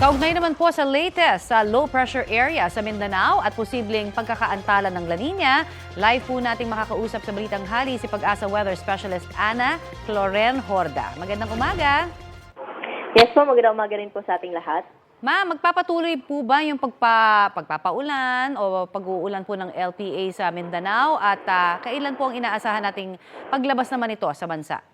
Kaugnay naman po sa latest sa low pressure area sa Mindanao at posibleng pagkakaantala ng La Nina, live po nating makakausap sa Balitang Hali si Pag-asa Weather Specialist Ana Cloren Horda. Magandang umaga. Yes po, magandang umaga rin po sa ating lahat. Ma'am, magpapatuloy po ba yung pagpapaulan o pag-uulan po ng LPA sa Mindanao at kailan po ang inaasahan nating paglabas naman ito sa bansa?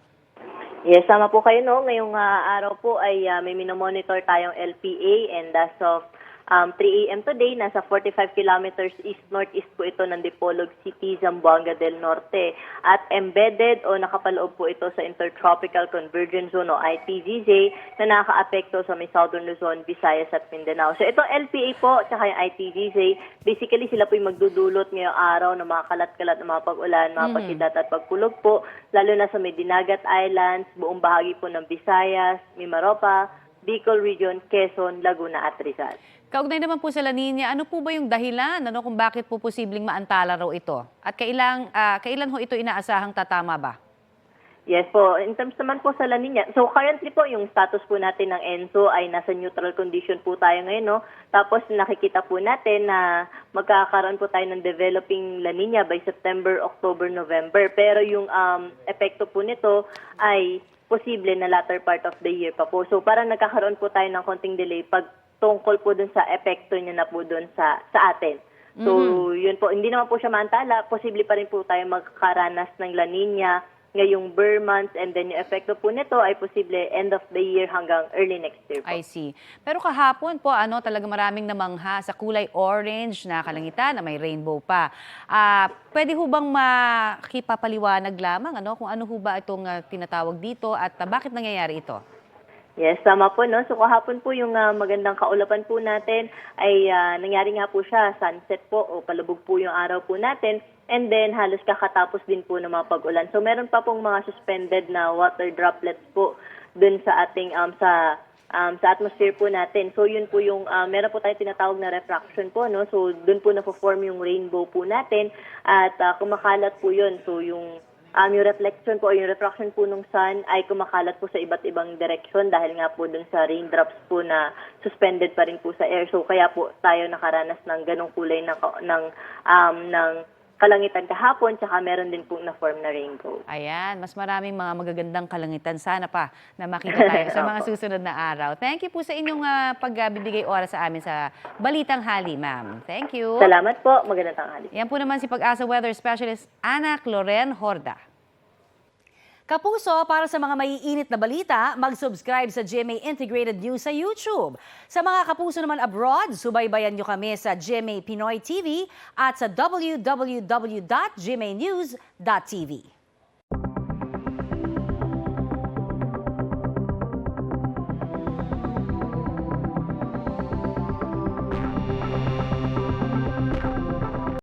Yes, sama po kayo, no? Ngayong araw po ay may minomonitor tayong LPA, and as of 3 a.m. today, nasa 45 kilometers east-northeast po ito ng Dipolog City, Zamboanga del Norte. At embedded o nakapaloob po ito sa Intertropical Convergence Zone o ITZJ na nakaka-apekto sa may Southern Luzon, Visayas at Mindanao. So ito LPA po, tsaka yung ITZJ, basically sila po yung magdudulot ngayong araw ng mga kalat-kalat na mga pag-ulan, mga pagsidat at pagkulog po, lalo na sa may Dinagat Islands, buong bahagi po ng Visayas, Mimaropa, Bicol Region, Quezon, Laguna at Rizal. Kaugnay naman po sa La Nina, ano po ba yung dahilan kung bakit po posibleng maantala raw ito? At kailan ho ito inaasahang tatama ba? Yes po, in terms naman po sa La Nina, so currently po yung status po natin ng ENSO ay nasa neutral condition po tayo ngayon, no? Tapos nakikita po natin na magkakaroon po tayo ng developing La Nina by September, October, November. Pero yung epekto po nito ay posible na latter part of the year pa po. So parang nagkakaroon po tayo ng konting delay pag tungkol po dun sa epekto niya na po dun sa atin. So, yun po, hindi naman po siya maantala. Posible pa rin po tayo magkaranas ng La Nina ngayong Burr months, and then yung epekto po nito ay posible end of the year hanggang early next year po. I see. Pero kahapon po, talaga maraming namangha sa kulay orange na kalangitan na may rainbow pa. Pwede ho bang makipapaliwanag lamang kung ano ho ba itong tinatawag dito at bakit nangyayari ito? Yes, tama po, no? So kahapon po yung magandang kaulapan po natin ay nangyari nga po siya, sunset po o palubog po yung araw po natin, and then halos kakatapos din po ng mga pag-ulan. So meron pa pong mga suspended na water droplets po dun sa ating sa atmosphere po natin. So yun po yung meron po tayong tinatawag na refraction po, no? So dun po na-form yung rainbow po natin at kumakalat po yun. So yung reflection po o yung refraction po ng sun ay kumakalat po sa iba't ibang direksyon dahil nga po dun sa raindrops po na suspended pa rin po sa air. So kaya po tayo nakaranas ng ganong kulay ng kalangitan kahapon, tsaka meron din po na-form na rainbow. Ayan, mas maraming mga magagandang kalangitan. Sana pa na makita tayo sa mga susunod na araw. Thank you po sa inyong pagbibigay oras sa amin sa Balitang Hali, ma'am. Thank you. Salamat po. Magandang tanghali. Yan po naman si Pag-asa Weather Specialist Ana Cloren Horda. Kapuso, para sa mga maiinit na balita, mag-subscribe sa GMA Integrated News sa YouTube. Sa mga kapuso naman abroad, subaybayan nyo kami sa GMA Pinoy TV at sa www.gmanews.tv.